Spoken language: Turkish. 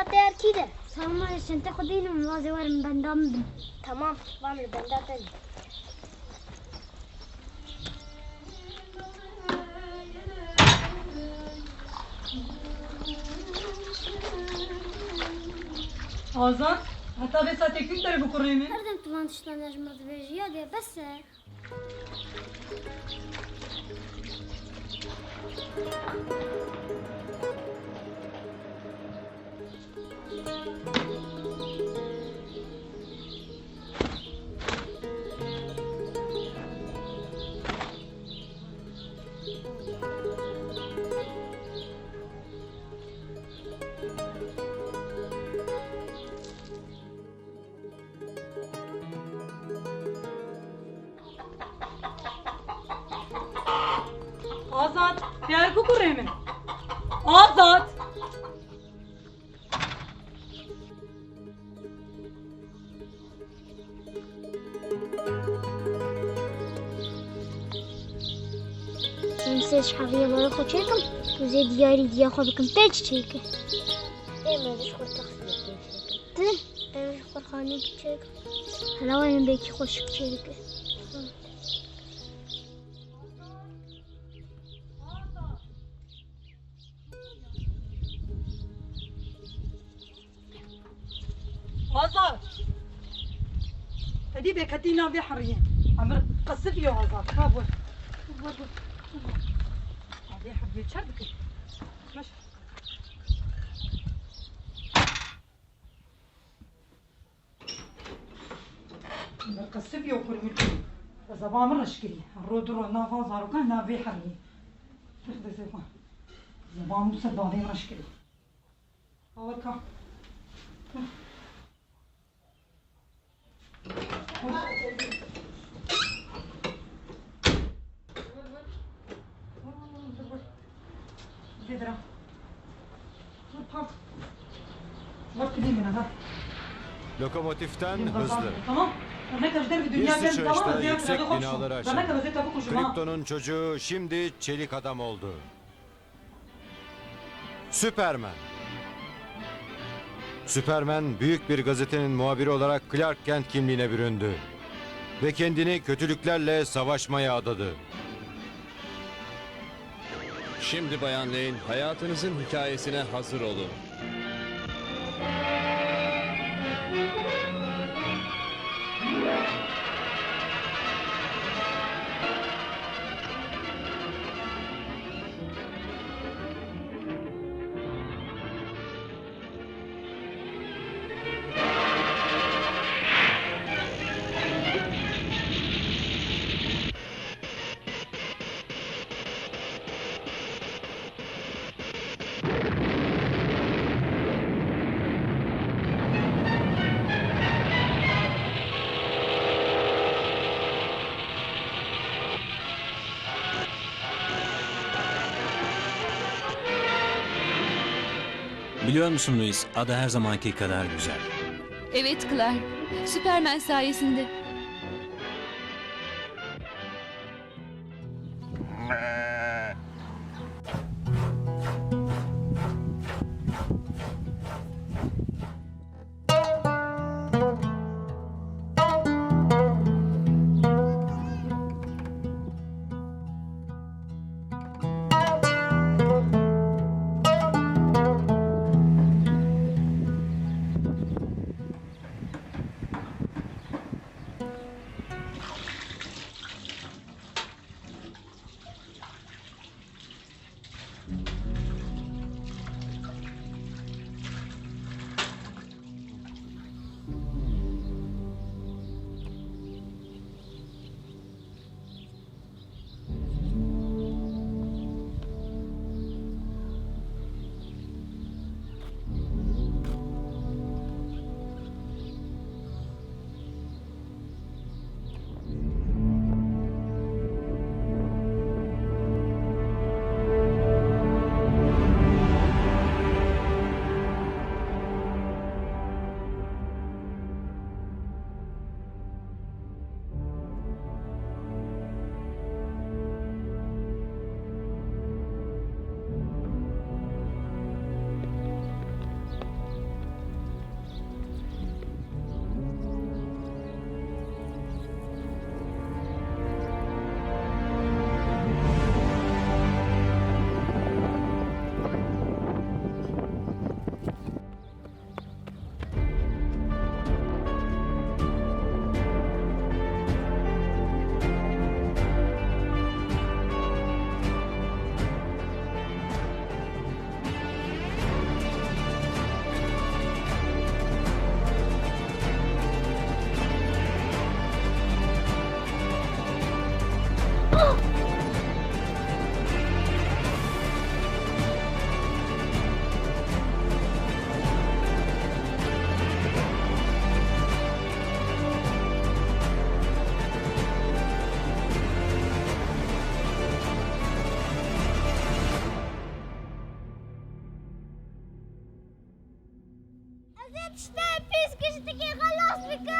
zaten erkeği. Tamam sen de kodayım vaze varım ben damdım. Tamam, var mı ben zaten. Azat, hatta ben sana teknik de bu konuyu mu? Nereden tuvan işten ajmadı veji ya de bes. Azat, diğer bu konuyu mu? Azat! Kimse şaviye bana koçayım. Tuze diyari diye xabıkım peç çeyke. Emeliş kurtak sürekli. Tı? Evet korkani çeyke. Hala benim belki koşuk çeyke. Azat! هدي بكتينا بحرية عمر قصف يا عزات كابور هذه حبيت شربك ماشي عمر قصف يا كرمي زبان مرة شكلي الرودرو نافا زارو كان نابي حرية تخدي زبان زبان مصدادي مرة شكلي أول كا Zedra. Bak. Bak gideyim ben ha. Lokomotiften hızlı. Tamam. Ne kadar bir Bir dünya geldi sıçrayışta tamam mı? yüksek binaları aşan. Ne kadar tabu kuşum ha. Krypton'un çocuğu şimdi çelik adam oldu. Süpermen. Süpermen büyük bir gazetenin muhabiri olarak Clark Kent kimliğine büründü. Ve kendini kötülüklerle savaşmaya adadı. Şimdi Bayan Lane, hayatınızın hikayesine hazır olun. Biliyor musun Louis, ada her zamanki kadar güzel. Evet Clark, Süpermen sayesinde. زيت شتاء بيسكي خلاص بك